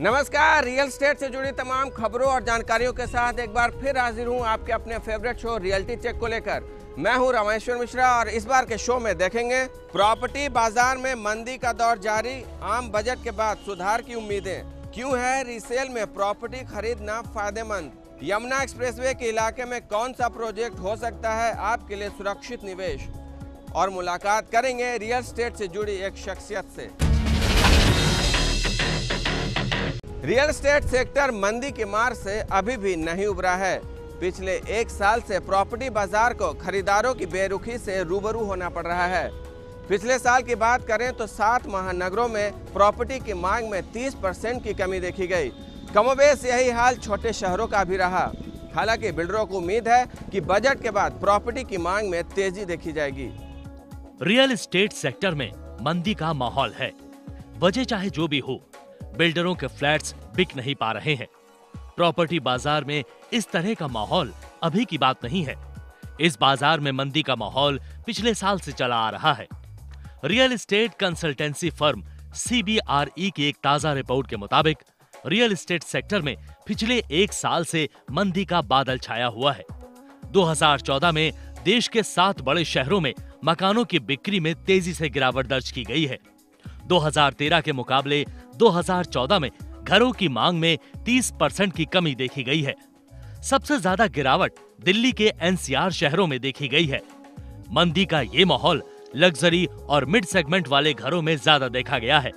नमस्कार, real estate से जुड़ी तमाम खबरों और जानकारियों के साथ एक बार फिर हाजिर हूं आपके अपने फेवरेट शो रियलिटी चेक को लेकर। मैं हूं रामेश्वर मिश्रा और इस बार के शो में देखेंगे प्रॉपर्टी बाजार में मंदी का दौर जारी, आम बजट के बाद सुधार की उम्मीदें, क्यों है रीसेल में प्रॉपर्टी खरीदना फायदेमंद, यमुना एक्सप्रेसवे के इलाके में कौन सा प्रोजेक्ट हो सकता है आपके लिए सुरक्षित निवेश, और मुलाकात करेंगे रियल एस्टेट से जुड़ी एक शख्सियत से। रियल एस्टेट सेक्टर मंदी की मार से अभी भी नहीं उबरा है। पिछले एक साल से प्रॉपर्टी बाजार को खरीदारों की बेरुखी से रूबरू होना पड़ रहा है। पिछले साल की बात करें तो 7 महानगरों में प्रॉपर्टी की मांग में 30% की कमी देखी गई। कमोबेश यही हाल छोटे शहरों का भी रहा। हालांकि बिल्डरों को उम्मीद है कि बजट के बाद प्रॉपर्टी की मांग में तेजी देखी जाएगी। रियल एस्टेट सेक्टर में मंदी का माहौल है। वजह चाहे जो भी हो, बिल्डरों के फ्लैट्स बिक नहीं पा रहे हैं। प्रॉपर्टी बाजार में इस तरह का माहौल अभी की बात नहीं है। इस बाजार में मंदी का माहौल पिछले साल से चला आ रहा है। Real estate consultancy firm CBRE की एक ताजा रिपोर्ट के मुताबिक रियल एस्टेट सेक्टर में पिछले एक साल से मंदी का बादल छाया हुआ है। 2014 में देश के 7 बड़े शहरों में मकानों की बिक्री में तेजी से गिरावट दर्ज की गई है। 2013 के मुकाबले 2014 में घरों की मांग में 30% की कमी देखी गई है। सबसे ज्यादा गिरावट दिल्ली के NCR शहरों में देखी गई है। मंदी का ये माहौल लग्जरी और मिड सेगमेंट वाले घरों में ज्यादा देखा गया है।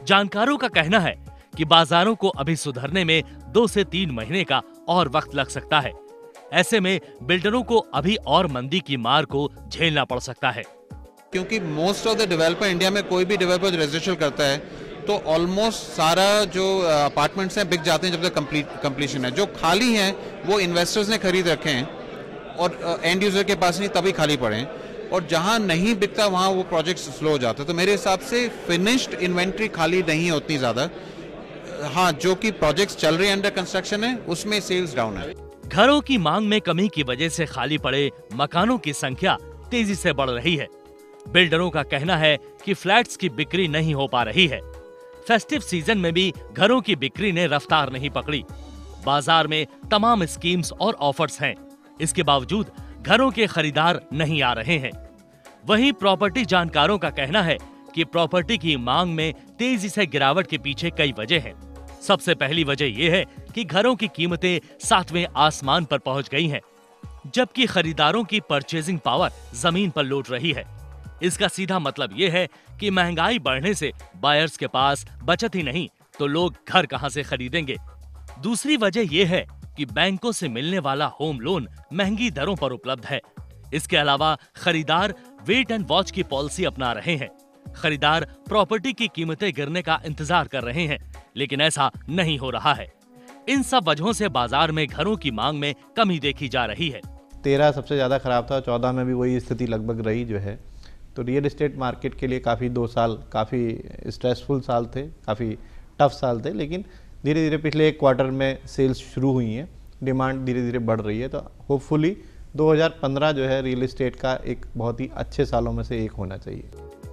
जानकारों का कहना है कि बाजारों को अभी सुधरने में 2 से 3 महीने का और वक्त लग सकता है। ऐसे में बिल्डरों को अभी और मंदी की मार को झेलना पड़ सकता है, क्योंकि most of the developer India में कोई भी डेवलपर रेजिडेंशियल करता है तो ऑलमोस्ट सारा जो अपार्टमेंट्स हैं बिक जाते हैं जब तक कंप्लीशन है। जो खाली हैं वो इन्वेस्टर्स ने खरीद रखे हैं और एंड यूजर के पास नहीं, तभी खाली पड़े हैं। और जहां नहीं बिकता वहां वो प्रोजेक्ट स्लो हो जाता है। तो मेरे हिसाब से फिनिश्ड इन्वेंट्री खाली नहीं है उतनी ज्यादा। हाँ, जो कि प्रोजेक्ट्स चल रहे हैं अंडर कंस्ट्रक्शन है उसमें सेल्स डाउन है। घरों की मांग में कमी की वजह से खाली पड़े मकानों की संख्या तेजी से बढ़ रही है। बिल्डरों का कहना है कि फ्लैट्स की बिक्री नहीं हो पा रही है। फेस्टिव सीजन में भी घरों की बिक्री ने रफ्तार नहीं पकड़ी। बाजार में तमाम स्कीम्स और ऑफर्स हैं, इसके बावजूद घरों के खरीदार नहीं आ रहे हैं। वहीं प्रॉपर्टी जानकारों का कहना है कि प्रॉपर्टी की मांग में तेजी से गिरावट के पीछे कई वजह हैं। सबसे पहली वजह यह है कि घरों की कीमतें 7वें आसमान पर पहुंच गई हैं, जबकि खरीदारों की परचेजिंग पावर जमीन पर लौट रही है। इसका सीधा मतलब यह है कि महंगाई बढ़ने से बायर्स के पास बचत ही नहीं तो लोग घर कहां से खरीदेंगे। दूसरी वजह यह है कि बैंकों से मिलने वाला होम लोन महंगी दरों पर उपलब्ध है। इसके अलावा खरीदार वेट एंड वॉच की पॉलिसी अपना रहे हैं। खरीदार प्रॉपर्टी की कीमतें गिरने का इंतजार कर रहे हैं, लेकिन ऐसा नहीं हो रहा है। इन सब वजहों से बाजार में घरों की मांग में कमी देखी जा रही है। 13 सबसे ज्यादा खराब था, 14 में भी वही स्थिति लगभग रही जो है। तो रियल एस्टेट मार्केट के लिए काफ़ी 2 साल काफ़ी स्ट्रेसफुल साल थे, काफ़ी टफ साल थे, लेकिन धीरे धीरे पिछले एक क्वार्टर में सेल्स शुरू हुई हैं, डिमांड धीरे धीरे बढ़ रही है। तो होपफुली 2015 जो है रियल एस्टेट का एक बहुत ही अच्छे सालों में से एक होना चाहिए।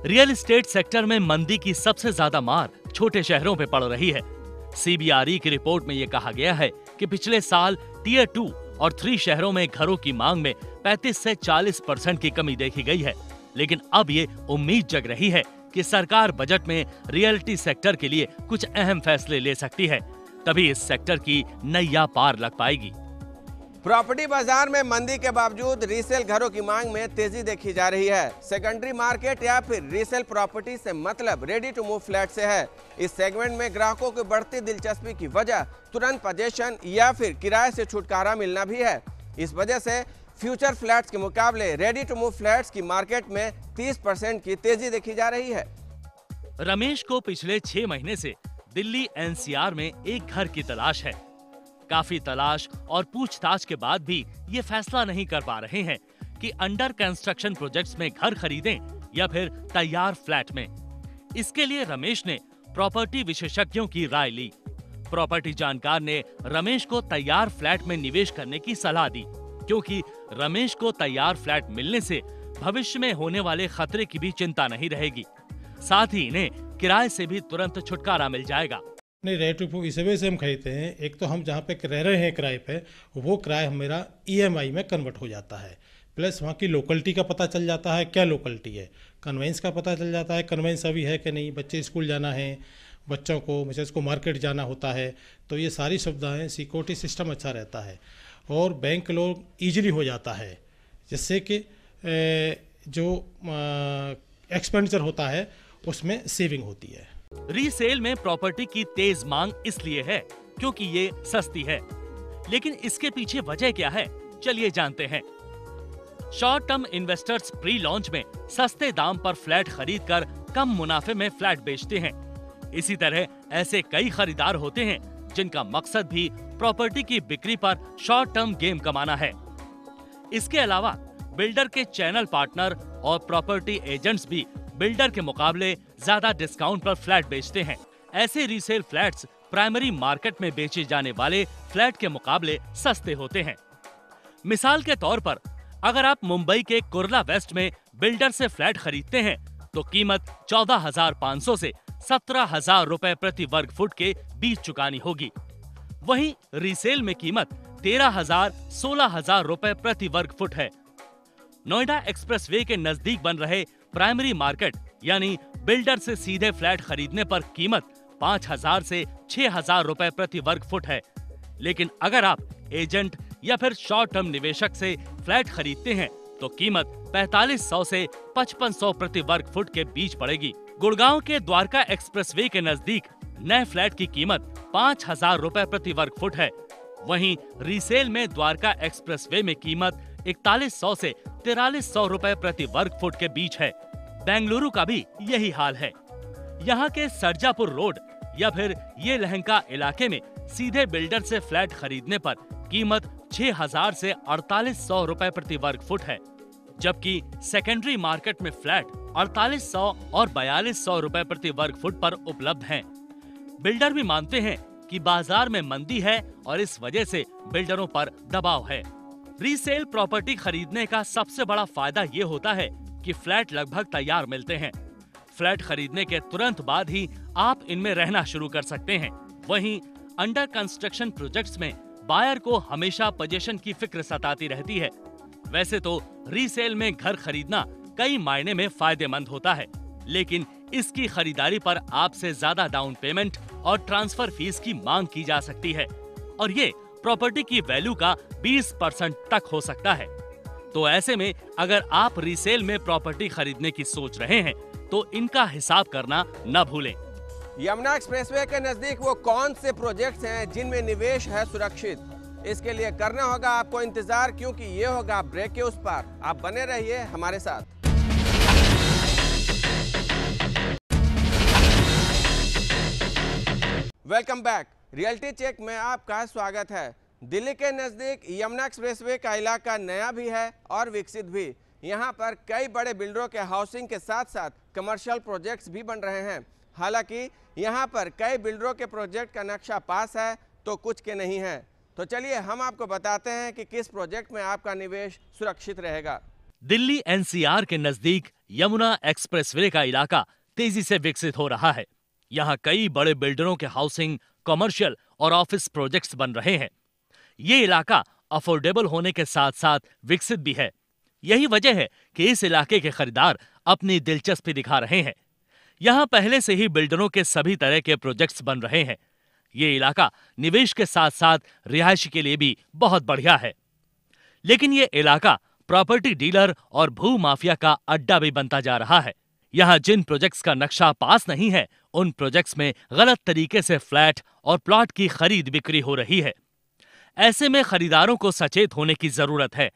रियल एस्टेट सेक्टर में मंदी की सबसे ज्यादा मार छोटे शहरों पे पड़ रही है। CBRE की रिपोर्ट में ये कहा गया है कि पिछले साल Tier 2 और 3 शहरों में घरों की मांग में 35 से 40% की कमी देखी गई है। लेकिन अब ये उम्मीद जग रही है कि सरकार बजट में रियल्टी सेक्टर के लिए कुछ अहम फैसले ले सकती है, तभी इस सेक्टर की नैया पार लग पाएगी। प्रॉपर्टी बाजार में मंदी के बावजूद रीसेल घरों की मांग में तेजी देखी जा रही है। सेकेंडरी मार्केट या फिर रीसेल प्रॉपर्टी से मतलब रेडी टू मूव फ्लैट से है। इस सेगमेंट में ग्राहकों की बढ़ती दिलचस्पी की वजह तुरंत पोजीशन या फिर किराए से छुटकारा मिलना भी है। इस वजह से फ्यूचर फ्लैट्स के मुकाबले रेडी टू मूव फ्लैट्स की मार्केट में 30% की तेजी देखी जा रही है। रमेश को पिछले 6 महीने से दिल्ली NCR में एक घर की तलाश है। काफी तलाश और पूछताछ के बाद भी ये फैसला नहीं कर पा रहे हैं कि अंडर कंस्ट्रक्शन प्रोजेक्ट्स में घर खरीदें या फिर तैयार फ्लैट में। इसके लिए रमेश ने प्रॉपर्टी विशेषज्ञों की राय ली। प्रॉपर्टी जानकार ने रमेश को तैयार फ्लैट में निवेश करने की सलाह दी, क्योंकि रमेश को तैयार फ्लैट मिलने से भविष्य में होने वाले खतरे की भी चिंता नहीं रहेगी। साथ ही इन्हें किराए से भी तुरंत छुटकारा मिल जाएगा। नहीं, रेंट टू इस वजह से हम खरीदते हैं, एक तो हम जहाँ पे रह रहे हैं किराए पे, वो किराया मेरा ईएमआई में कन्वर्ट हो जाता है, प्लस वहाँ की लोकलिटी का पता चल जाता है, क्या लोकलिटी है, कन्वेंस का पता चल जाता है, कन्वेंस अभी है कि नहीं, बच्चे स्कूल जाना है, बच्चों को मिसेस को मार्केट जाना होता है, तो ये सारी सुविधाएं, सिक्योरिटी सिस्टम अच्छा रहता है और बैंक लोन ईजिली हो जाता है, जिससे कि जो एक्सपेंडिचर होता है उसमें सेविंग होती है। रीसेल में प्रॉपर्टी की तेज मांग इसलिए है क्योंकि ये सस्ती है, लेकिन इसके पीछे वजह क्या है, चलिए जानते हैं। Short term investors pre launch में सस्ते दाम पर फ्लैट खरीदकर कम मुनाफे में फ्लैट बेचते हैं। इसी तरह ऐसे कई खरीदार होते हैं जिनका मकसद भी प्रॉपर्टी की बिक्री पर शॉर्ट टर्म गेम कमाना है। इसके अलावा बिल्डर के चैनल पार्टनर और प्रॉपर्टी एजेंट्स भी बिल्डर के मुकाबले ज्यादा डिस्काउंट पर फ्लैट बेचते हैं। ऐसे रीसेल फ्लैट्स प्राइमरी मार्केट में बेचे जाने वाले फ्लैट के मुकाबले सस्ते होते हैं। मिसाल के तौर पर अगर आप मुंबई के कुर्ला वेस्ट में बिल्डर से फ्लैट खरीदते हैं तो कीमत 14,500 से 17,000 रुपए प्रति वर्ग फुट के बीच चुकानी होगी। वहीं रीसेल में कीमत 13,000 16,000 रुपए प्रति वर्ग फुट है। नोएडा एक्सप्रेसवे के नजदीक बन रहे प्राइमरी मार्केट यानी बिल्डर से सीधे फ्लैट खरीदने पर कीमत 5,000 से 6,000 रुपए प्रति वर्ग फुट है। लेकिन अगर आप एजेंट या फिर शॉर्ट टर्म निवेशक से फ्लैट खरीदते हैं तो कीमत 4,500 से 5,500 प्रति वर्ग फुट के बीच पड़ेगी। गुड़गांव के द्वारका एक्सप्रेसवे के नजदीक नए फ्लैट की कीमत 5,000 रुपए प्रति वर्ग फुट है। वहीं रीसेल में द्वारका एक्सप्रेसवे में कीमत 4,100 से 4,300 रुपए प्रति वर्ग फुट के बीच है। बेंगलुरु का भी यही हाल है। यहाँ के सरजापुर रोड या फिर ये लहंगा इलाके में सीधे बिल्डर से फ्लैट खरीदने पर कीमत 6,000 से 4,800 रुपए प्रति वर्ग फुट है, जबकि सेकेंडरी मार्केट में फ्लैट 4,800 और 4,200 रुपए प्रति वर्ग फुट पर उपलब्ध हैं। बिल्डर भी मानते हैं कि बाजार में मंदी है और इस वजह से बिल्डरों पर दबाव है। रीसेल प्रॉपर्टी खरीदने का सबसे बड़ा फायदा ये होता है कि फ्लैट लगभग तैयार मिलते हैं। फ्लैट खरीदने के तुरंत बाद ही आप इनमें रहना शुरू कर सकते हैं। वहीं अंडर कंस्ट्रक्शन प्रोजेक्ट्स में बायर को हमेशा पोजीशन की फिक्र सताती रहती है। वैसे तो रीसेल में घर खरीदना कई मायने में फायदेमंद होता है, लेकिन इसकी खरीदारी पर आपसे ज्यादा डाउन पेमेंट और ट्रांसफर फीस की मांग की जा सकती है और ये प्रॉपर्टी की वैल्यू का 20% तक हो सकता है। तो ऐसे में अगर आप रीसेल में प्रॉपर्टी खरीदने की सोच रहे हैं तो इनका हिसाब करना न भूलें। यमुना एक्सप्रेसवे के नजदीक वो कौन से प्रोजेक्ट्स हैं जिनमें निवेश है सुरक्षित, इसके लिए करना होगा आपको इंतजार, क्योंकि ये होगा ब्रेक के उस पार। आप बने रहिए हमारे साथ। Welcome back. रियलिटी चेक में आपका स्वागत है। दिल्ली के नजदीक यमुना एक्सप्रेसवे का इलाका नया भी है और विकसित भी। यहाँ पर कई बड़े बिल्डरों के हाउसिंग के साथ साथ कमर्शियल प्रोजेक्ट्स भी बन रहे हैं। हालांकि यहाँ पर कई बिल्डरों के प्रोजेक्ट का नक्शा पास है तो कुछ के नहीं है। तो चलिए हम आपको बताते हैं कि किस प्रोजेक्ट में आपका निवेश सुरक्षित रहेगा। दिल्ली एनसीआर के नजदीक यमुना एक्सप्रेसवे का इलाका तेजी से विकसित हो रहा है। यहाँ कई बड़े बिल्डरों के हाउसिंग, कमर्शियल और ऑफिस प्रोजेक्ट्स बन रहे हैं। ये इलाका अफोर्डेबल होने के साथ साथ विकसित भी है। यही वजह है कि इस इलाके के खरीदार अपनी दिलचस्पी दिखा रहे हैं। यहाँ पहले से ही बिल्डरों के सभी तरह के प्रोजेक्ट्स बन रहे हैं। ये इलाका निवेश के साथ साथ रिहायशी के लिए भी बहुत बढ़िया है। लेकिन ये इलाका प्रॉपर्टी डीलर और भू माफिया का अड्डा भी बनता जा रहा है। यहाँ जिन प्रोजेक्ट्स का नक्शा पास नहीं है, उन प्रोजेक्ट्स में गलत तरीके से फ्लैट और प्लॉट की खरीद बिक्री हो रही है। ऐसे में खरीदारों को सचेत होने की जरूरत है।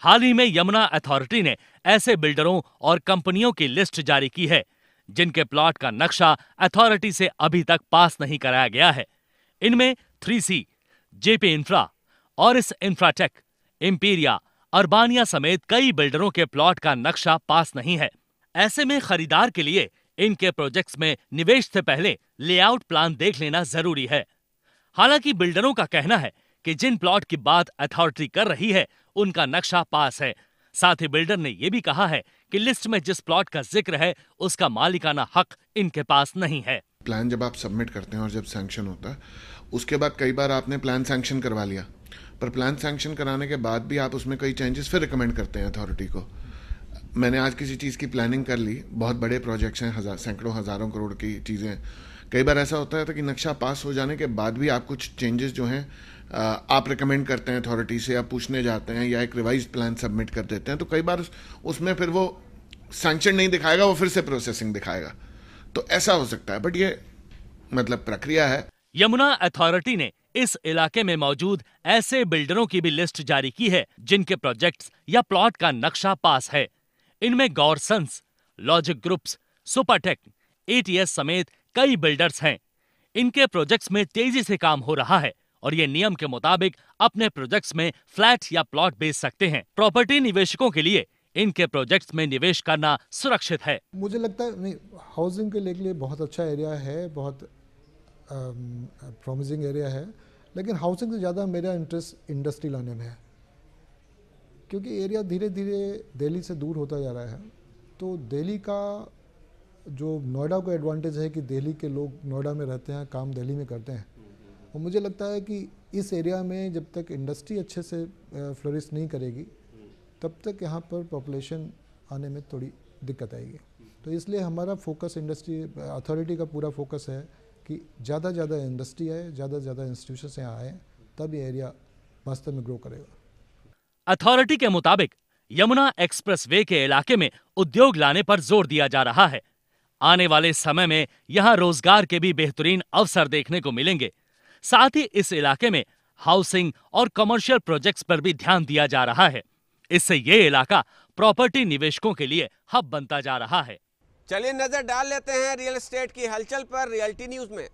हाल ही में यमुना अथॉरिटी ने ऐसे बिल्डरों और कंपनियों की लिस्ट जारी की है जिनके प्लॉट का नक्शा अथॉरिटी से अभी तक पास नहीं कराया गया है। इनमें 3C, JP Infra, Auris Infratech, Imperia, Urbania समेत कई बिल्डरों के प्लॉट का नक्शा पास नहीं है। ऐसे में खरीदार के लिए इनके प्रोजेक्ट्स में निवेश से पहले लेआउट प्लान देख लेना जरूरी है। हालांकि बिल्डरों का कहना है कि जिन प्लॉट की बात अथॉरिटी कर रही है उनका नक्शा पास है। साथ ही बिल्डर ने यह भी कहा है कि लिस्ट में जिस प्लॉट का जिक्र है उसका मालिकाना हक इनके पास नहीं है। प्लान जब आप सबमिट करते हैं और जब सैंक्शन होता है, उसके बाद कई बार आपने प्लान सैंक्शन करवा लिया, पर प्लान सैंक्शन कराने के बाद भी आप उसमें कई चेंजेस फिर रिकमेंड करते हैं अथॉरिटी को। मैंने आज किसी चीज़ की प्लानिंग कर ली, बहुत बड़े प्रोजेक्ट्स हैं, सैकड़ों हज़ारों करोड़ की चीज़ें। कई बार ऐसा होता है कि नक्शा पास हो जाने के बाद भी आप कुछ चेंजेस जो हैं आप रिकमेंड करते हैं अथॉरिटी से, आप पूछने जाते हैं या एक रिवाइज प्लान सबमिट कर देते हैं, तो कई बार उसमें फिर वो सैंक्शन नहीं दिखाएगा, वो फिर से प्रोसेसिंग दिखाएगा। तो ऐसा हो सकता है, बट ये मतलब प्रक्रिया है। यमुना अथॉरिटी ने इस इलाके में मौजूद ऐसे बिल्डरों की भी लिस्ट जारी की है जिनके प्रोजेक्ट्स या प्लॉट का नक्शा पास है। इनमें गौरसंस, लॉजिक ग्रुप्स, सुपरटेक, एटीएस समेत कई बिल्डर्स हैं। इनके प्रोजेक्ट्स में तेजी से काम हो रहा है और ये नियम के मुताबिक अपने प्रोजेक्ट्स में फ्लैट या प्लॉट बेच सकते हैं। प्रॉपर्टी निवेशकों के लिए इनके प्रोजेक्ट्स में निवेश करना सुरक्षित है। मुझे लगता है नहीं, हाउसिंग के लिए बहुत अच्छा एरिया है, बहुत प्रॉमिसिंग एरिया है, लेकिन हाउसिंग से ज़्यादा मेरा इंटरेस्ट इंडस्ट्री लाने में है, क्योंकि एरिया धीरे धीरे दिल्ली से दूर होता जा रहा है। तो दिल्ली का जो नोएडा को एडवांटेज है कि दिल्ली के लोग नोएडा में रहते हैं, काम दिल्ली में करते हैं, और मुझे लगता है कि इस एरिया में जब तक इंडस्ट्री अच्छे से फ्लोरिश नहीं करेगी तब तक यहाँ पर पॉपुलेशन आने में थोड़ी दिक्कत आएगी। तो इसलिए हमारा फोकस इंडस्ट्री अथॉरिटी का पूरा फोकस है कि ज़्यादा से ज़्यादा इंडस्ट्री आए, ज़्यादा से ज़्यादा इंस्टीट्यूशन यहाँ आए, तब ये एरिया वास्तव में ग्रो करेगा। अथॉरिटी के मुताबिक यमुना एक्सप्रेसवे के इलाके में उद्योग लाने पर जोर दिया जा रहा है। आने वाले समय में यहाँ रोजगार के भी बेहतरीन अवसर देखने को मिलेंगे। साथ ही इस इलाके में हाउसिंग और कमर्शियल प्रोजेक्ट्स पर भी ध्यान दिया जा रहा है। इससे ये इलाका प्रॉपर्टी निवेशकों के लिए हब बनता जा रहा है। चलिए नजर डाल लेते हैं रियल एस्टेट की हलचल पर रियल्टी न्यूज में।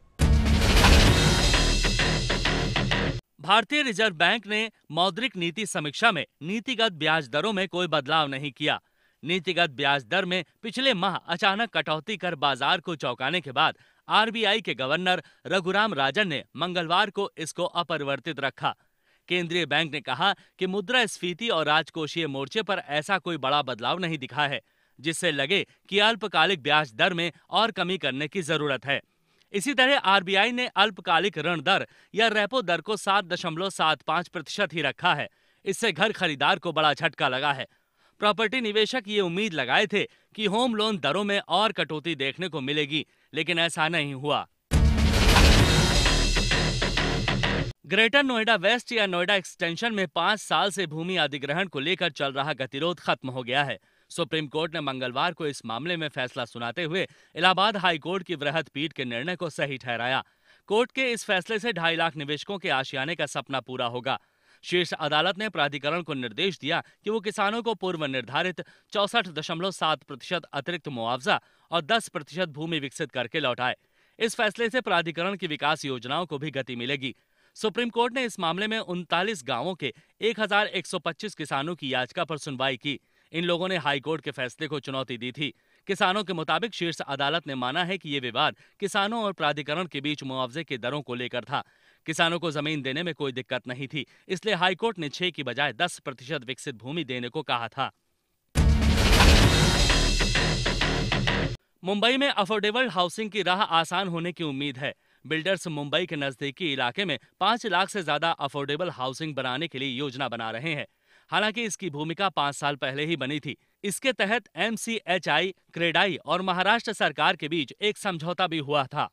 भारतीय रिजर्व बैंक ने मौद्रिक नीति समीक्षा में नीतिगत ब्याज दरों में कोई बदलाव नहीं किया। नीतिगत ब्याज दर में पिछले माह अचानक कटौती कर बाजार को चौंकाने के बाद आरबीआई के गवर्नर रघुराम राजन ने मंगलवार को इसको अपरिवर्तित रखा। केंद्रीय बैंक ने कहा कि मुद्रास्फीति और राजकोषीय मोर्चे पर ऐसा कोई बड़ा बदलाव नहीं दिखा है जिससे लगे कि अल्पकालिक ब्याज दर में और कमी करने की जरूरत है। इसी तरह आरबीआई ने अल्पकालिक ऋण दर या रेपो दर को 7.75% ही रखा है। इससे घर खरीदार को बड़ा झटका लगा है। प्रॉपर्टी निवेशक ये उम्मीद लगाए थे कि होम लोन दरों में और कटौती देखने को मिलेगी, लेकिन ऐसा नहीं हुआ। ग्रेटर नोएडा वेस्ट या नोएडा एक्सटेंशन में 5 साल से भूमि अधिग्रहण को लेकर चल रहा गतिरोध खत्म हो गया है। सुप्रीम कोर्ट ने मंगलवार को इस मामले में फैसला सुनाते हुए इलाहाबाद हाई कोर्ट की वृहद पीठ के निर्णय को सही ठहराया। कोर्ट के इस फैसले से 2.5 लाख निवेशकों के आशियाने का सपना पूरा होगा। शीर्ष अदालत ने प्राधिकरण को निर्देश दिया कि वो किसानों को पूर्व निर्धारित 64.7% अतिरिक्त मुआवजा और 10% भूमि विकसित करके लौटाए। इस फैसले से प्राधिकरण की विकास योजनाओं को भी गति मिलेगी। सुप्रीम कोर्ट ने इस मामले में 39 गांवों के 1125 किसानों की याचिका पर सुनवाई की। इन लोगों ने हाई कोर्ट के फैसले को चुनौती दी थी। किसानों के मुताबिक शीर्ष अदालत ने माना है कि ये विवाद किसानों और प्राधिकरण के बीच मुआवजे के दरों को लेकर था। किसानों को जमीन देने में कोई दिक्कत नहीं थी, इसलिए हाई कोर्ट ने 6 की बजाय 10% विकसित भूमि देने को कहा था। मुंबई में अफोर्डेबल हाउसिंग की राह आसान होने की उम्मीद है। बिल्डर्स मुंबई के नजदीकी इलाके में 5 लाख से ज्यादा अफोर्डेबल हाउसिंग बनाने के लिए योजना बना रहे हैं। हालांकि इसकी भूमिका 5 साल पहले ही बनी थी। इसके तहत MCHI, क्रेडाई और महाराष्ट्र सरकार के बीच एक समझौता भी हुआ था।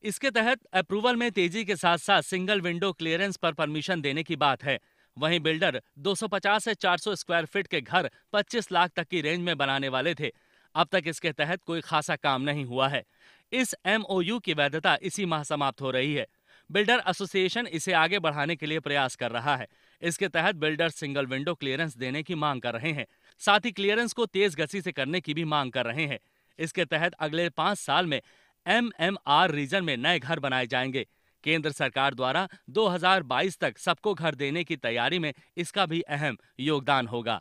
इसके तहत अप्रूवल में तेजी के साथ साथ सिंगल विंडो क्लियरेंस पर परमिशन देने की बात है। वहीं बिल्डर 250 से 400 स्क्वायर फीट के घर 25 लाख तक की रेंज में बनाने वाले थे। अब तक इसके तहत कोई खासा काम नहीं हुआ है। इस MOU की वैधता इसी माह समाप्त हो रही है। बिल्डर एसोसिएशन इसे आगे बढ़ाने के लिए प्रयास कर रहा है। इसके तहत बिल्डर सिंगल विंडो क्लियरेंस देने की मांग कर रहे हैं। साथ ही क्लियरेंस को तेज गति से करने की भी मांग कर रहे हैं। इसके तहत अगले 5 साल में MMR रीजन में नए घर बनाए जाएंगे। केंद्र सरकार द्वारा 2022 तक सबको घर देने की तैयारी में इसका भी अहम योगदान होगा।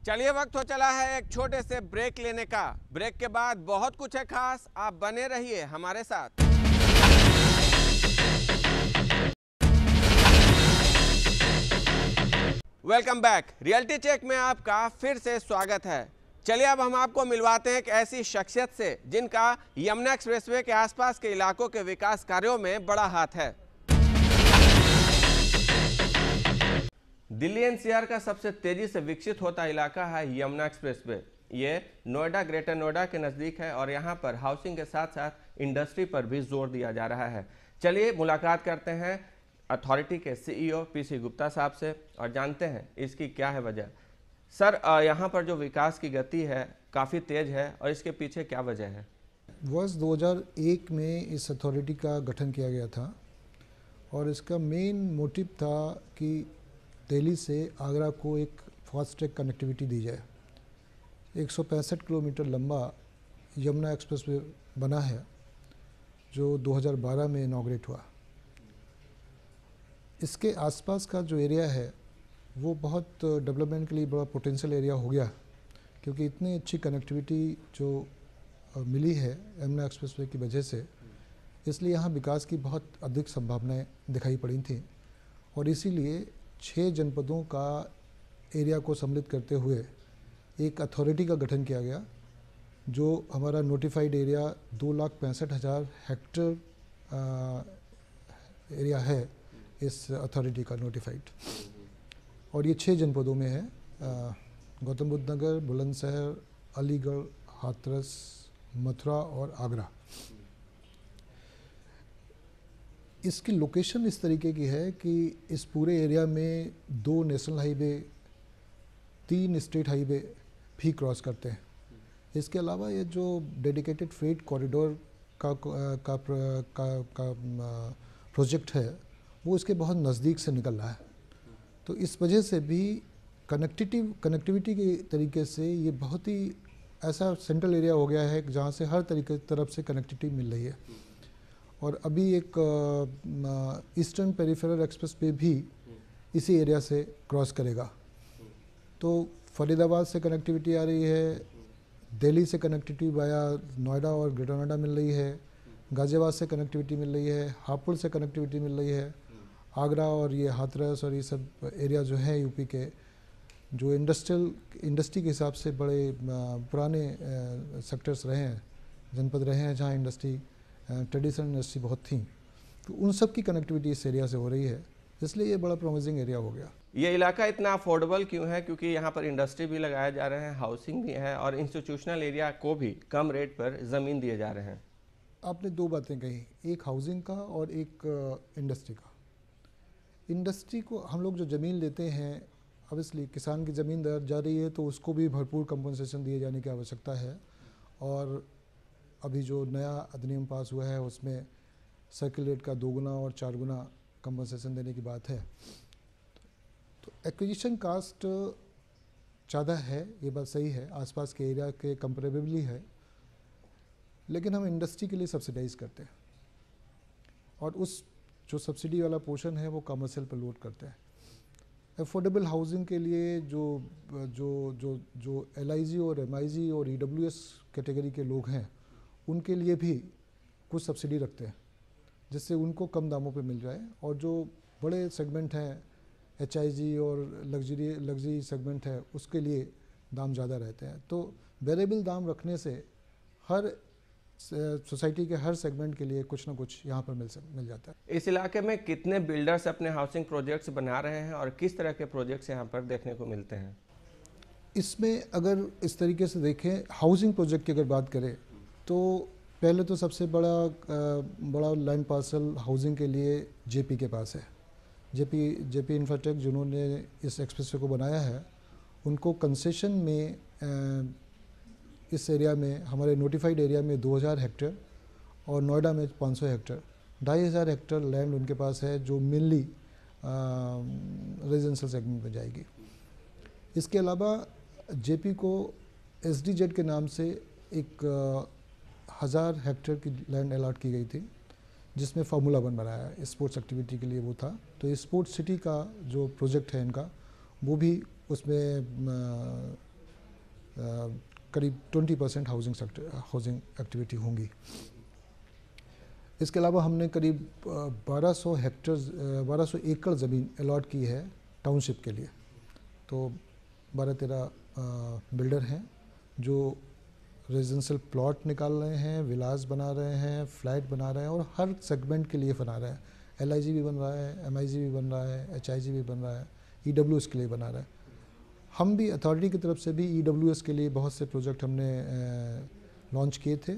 चलिए वक्त हो चला है एक छोटे से ब्रेक लेने का। ब्रेक के बाद बहुत कुछ है खास, आप बने रहिए हमारे साथ। Welcome back. रियल्टी चेक में आपका फिर से स्वागत है। चलिए अब हम आपको मिलवाते हैं एक ऐसी शख्सियत से जिनका यमुना एक्सप्रेसवे के आसपास के इलाकों के विकास कार्यों में बड़ा हाथ है। दिल्ली एनसीआर का सबसे तेजी से विकसित होता इलाका है यमुना एक्सप्रेसवे। ये नोएडा, ग्रेटर नोएडा के नज़दीक है और यहाँ पर हाउसिंग के साथ साथ इंडस्ट्री पर भी जोर दिया जा रहा है। चलिए मुलाकात करते हैं अथॉरिटी के सीईओ पीसी गुप्ता साहब से और जानते हैं इसकी क्या है वजह। सर, यहाँ पर जो विकास की गति है काफ़ी तेज है और इसके पीछे क्या वजह है? वर्ष 2001 में इस अथॉरिटी का गठन किया गया था और इसका मेन मोटिव था कि दिल्ली से आगरा को एक फास्ट ट्रैक कनेक्टिविटी दी जाए। 165 किलोमीटर लंबा यमुना एक्सप्रेसवे बना है जो 2012 में इनॉग्रेट हुआ। इसके आसपास का जो एरिया है वो बहुत डेवलपमेंट के लिए बड़ा पोटेंशियल एरिया हो गया, क्योंकि इतनी अच्छी कनेक्टिविटी जो मिली है यमुना एक्सप्रेसवे की वजह से, इसलिए यहाँ विकास की बहुत अधिक संभावनाएं दिखाई पड़ी थी और इसीलिए 6 जनपदों का एरिया को सम्मिलित करते हुए एक अथॉरिटी का गठन किया गया, जो हमारा नोटिफाइड एरिया 2,65,000 हेक्टेयर एरिया है इस अथॉरिटी का नोटिफाइड, और ये 6 जनपदों में है, गौतम बुद्ध नगर, बुलंदशहर, अलीगढ़, हाथरस, मथुरा और आगरा। इसकी लोकेशन इस तरीके की है कि इस पूरे एरिया में 2 नेशनल हाईवे, 3 स्टेट हाईवे भी क्रॉस करते हैं। इसके अलावा ये जो डेडिकेटेड फ्रेट कॉरिडोर का प्रोजेक्ट है वो इसके बहुत नज़दीक से निकल रहा है, तो इस वजह से भी कनेक्टिविटी के तरीके से ये बहुत ही ऐसा सेंट्रल एरिया हो गया है जहाँ से हर तरफ से कनेक्टिविटी मिल रही है। और अभी एक ईस्टर्न पेरिफेरल एक्सप्रेस वे भी इसी एरिया से क्रॉस करेगा, तो फरीदाबाद से कनेक्टिविटी आ रही है, दिल्ली से कनेक्टिविटी वाया नोएडा और ग्रेटर नोएडा मिल रही है, गाज़ियाबाद से कनेक्टिविटी मिल रही है, हापुड़ से कनेक्टिविटी मिल रही है, आगरा और ये हाथरस और ये सब एरिया जो है यूपी के जो इंडस्ट्री के हिसाब से बड़े पुराने सेक्टर्स रहे हैं, जनपद रहे हैं जहाँ इंडस्ट्री ट्रेडिशनल इंडस्ट्री बहुत थी, तो उन सब की कनेक्टिविटी इस एरिया से हो रही है, इसलिए ये बड़ा प्रोमिसिंग एरिया हो गया। ये इलाका इतना अफोर्डेबल क्यों है? क्योंकि यहाँ पर इंडस्ट्री भी लगाए जा रहे हैं, हाउसिंग भी है और इंस्टीट्यूशनल एरिया को भी कम रेट पर ज़मीन दिए जा रहे हैं। आपने 2 बातें कही, एक हाउसिंग का और एक इंडस्ट्री का। इंडस्ट्री को हम लोग जो ज़मीन लेते हैं, ऑब्वियसली किसान की ज़मीन जा रही है तो उसको भी भरपूर कंपनसेशन दिए जाने की आवश्यकता है, और अभी जो नया अधिनियम पास हुआ है उसमें सर्किल रेट का 2 गुना और 4 गुना कंपनसेशन देने की बात है। तो एक्विजिशन कास्ट ज़्यादा है, ये बात सही है, आसपास के एरिया के कंपेरेबली है, लेकिन हम इंडस्ट्री के लिए सब्सिडाइज करते हैं और उस जो सब्सिडी वाला पोर्शन है वो कमर्शियल पर लोड करते हैं। अफोर्डेबल हाउसिंग के लिए जो LIG और MIG और EWS कैटेगरी के लोग हैं उनके लिए भी कुछ सब्सिडी रखते हैं, जिससे उनको कम दामों पे मिल जाए, और जो बड़े सेगमेंट हैं HIG और लग्जरी सेगमेंट है उसके लिए दाम ज़्यादा रहते हैं। तो वेरिएबल दाम रखने से हर सोसाइटी के हर सेगमेंट के लिए कुछ ना कुछ यहाँ पर मिल जाता है। इस इलाके में कितने बिल्डर्स अपने हाउसिंग प्रोजेक्ट्स बना रहे हैं और किस तरह के प्रोजेक्ट्स यहाँ पर देखने को मिलते हैं? इसमें अगर इस तरीके से देखें, हाउसिंग प्रोजेक्ट की अगर बात करें तो पहले तो सबसे बड़ा लैंड पार्सल हाउसिंग के लिए JP के पास है। JP इंफ्राटेक जिन्होंने इस एक्सप्रेसवे को बनाया है, उनको कंसेशन में इस एरिया में, हमारे नोटिफाइड एरिया में 2000 हेक्टेयर और नोएडा में 500 हेक्टेयर, 2500 हेक्टेयर लैंड उनके पास है जो मेनली रेजिडेंशियल सेगमेंट में जाएगी। इसके अलावा JP को SDZ के नाम से एक 1000 हेक्टेयर की लैंड अलॉट की गई थी, जिसमें फार्मूला 1 बनाया है, स्पोर्ट्स एक्टिविटी के लिए वो था। तो स्पोर्ट्स सिटी का जो प्रोजेक्ट है इनका, वो भी उसमें करीब 20% हाउसिंग एक्टिविटी होंगी। इसके अलावा हमने करीब 1200 एकड़ ज़मीन अलॉट की है टाउनशिप के लिए। तो 12-13 बिल्डर हैं जो रेजिडेंशियल प्लॉट निकाल रहे हैं, विलास बना रहे हैं, फ्लैट बना रहे हैं और हर सेगमेंट के लिए बना रहे हैं। LIG भी बन रहा है, MIG भी बन रहा है, HIG भी बन रहा है, EWS के लिए बना रहा है। हम भी अथॉरिटी की तरफ से भी EWS के लिए बहुत से प्रोजेक्ट हमने लॉन्च किए थे,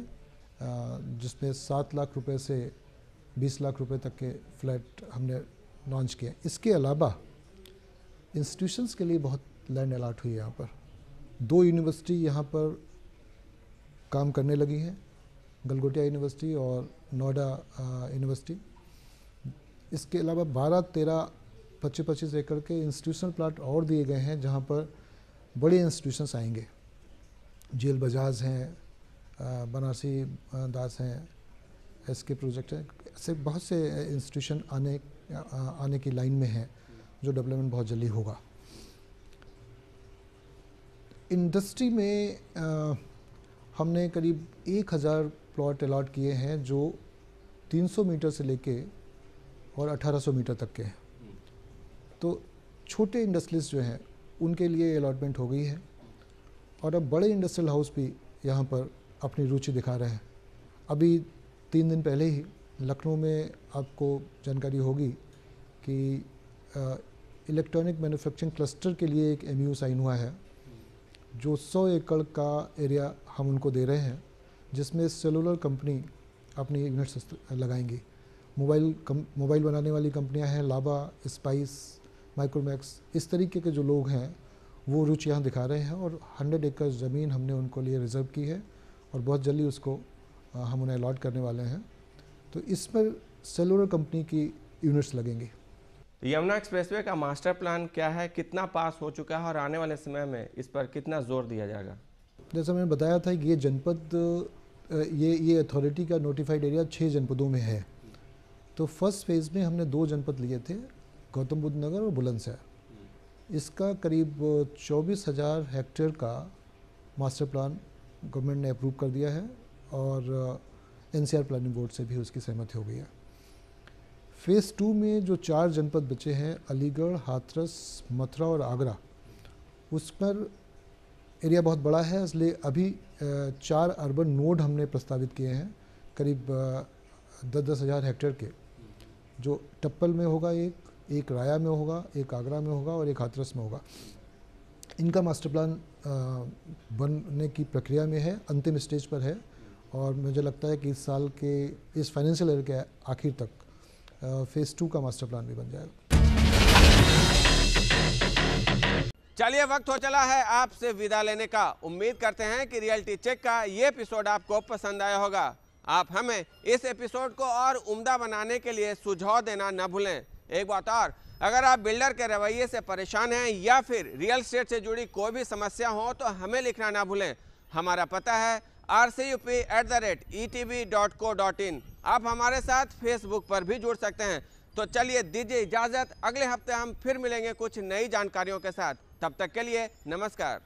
जिसमें 7 लाख रुपए से 20 लाख रुपए तक के फ्लैट हमने लॉन्च किए। इसके अलावा इंस्टीट्यूशंस के लिए बहुत लैंड अलॉट हुई है। यहाँ पर 2 यूनिवर्सिटी यहाँ पर काम करने लगी हैं, गलगोटिया यूनिवर्सिटी और नोएडा यूनिवर्सिटी। इसके अलावा 12, 13, 25 एकड़ के इंस्टीट्यूशनल प्लाट और दिए गए हैं, जहाँ पर बड़े इंस्टीट्यूशंस आएंगे। जेल बजाज हैं, बनारसी दास हैं, SK प्रोजेक्ट है, ऐसे बहुत से इंस्टीट्यूशन आने की लाइन में हैं, जो डेवलपमेंट बहुत जल्दी होगा। इंडस्ट्री में हमने करीब 1000 प्लॉट अलॉट किए हैं, जो 300 मीटर से लेके और 1800 मीटर तक के हैं। तो छोटे इंडस्ट्रीज जो हैं उनके लिए अलॉटमेंट हो गई है और अब बड़े इंडस्ट्रियल हाउस भी यहाँ पर अपनी रुचि दिखा रहे हैं। अभी 3 दिन पहले ही लखनऊ में आपको जानकारी होगी कि इलेक्ट्रॉनिक मैन्युफैक्चरिंग क्लस्टर के लिए एक MOU साइन हुआ है, जो 100 एकड़ का एरिया हम उनको दे रहे हैं, जिसमें सेलुलर कंपनी अपनी यूनिट्स लगाएंगी। मोबाइल बनाने वाली कंपनियां हैं, लाबा, स्पाइस, माइक्रोमैक्स, इस तरीके के जो लोग हैं वो रुचि यहाँ दिखा रहे हैं और 100 एकड़ ज़मीन हमने उनको लिए रिज़र्व की है और बहुत जल्दी उसको हम उन्हें अलॉट करने वाले हैं। तो इसमें सेलुलर कंपनी की यूनिट्स लगेंगी। यमुना एक्सप्रेसवे का मास्टर प्लान क्या है, कितना पास हो चुका है और आने वाले समय में इस पर कितना जोर दिया जाएगा? जैसा मैंने बताया था कि ये जनपद, ये अथॉरिटी का नोटिफाइड एरिया 6 जनपदों में है। तो फर्स्ट फेज़ में हमने 2 जनपद लिए थे, गौतम बुद्ध नगर और बुलंदशहर। इसका करीब 24,000 हेक्टेयर का मास्टर प्लान गवर्नमेंट ने अप्रूव कर दिया है और NCR प्लानिंग बोर्ड से भी उसकी सहमति हो गई है। फेज़ 2 में जो 4 जनपद बचे हैं, अलीगढ़, हाथरस, मथुरा और आगरा, उस पर एरिया बहुत बड़ा है, इसलिए अभी 4 अर्बन नोड हमने प्रस्तावित किए हैं, करीब 10-10 हज़ार हेक्टेयर के, जो टप्पल में होगा, एक राया में होगा, एक आगरा में होगा और एक हाथरस में होगा। इनका मास्टर प्लान बनने की प्रक्रिया में है, अंतिम स्टेज पर है और मुझे लगता है कि इस साल के, इस फाइनेंशियल ईयर के आखिर तक फेज़ 2 का मास्टर प्लान भी बन जाएगा। चलिए, वक्त हो चला है आपसे विदा लेने का। उम्मीद करते हैं कि रियलिटी चेक का ये एपिसोड आपको पसंद आया होगा। आप हमें इस एपिसोड को और उम्दा बनाने के लिए सुझाव देना न भूलें। एक बात और, अगर आप बिल्डर के रवैये से परेशान हैं या फिर रियल एस्टेट से जुड़ी कोई भी समस्या हो तो हमें लिखना ना भूलें। हमारा पता है rcup@etv.co.in। आप हमारे साथ फेसबुक पर भी जुड़ सकते हैं। तो चलिए, दीजिए इजाज़त, अगले हफ्ते हम फिर मिलेंगे कुछ नई जानकारियों के साथ। तब तक के लिए नमस्कार।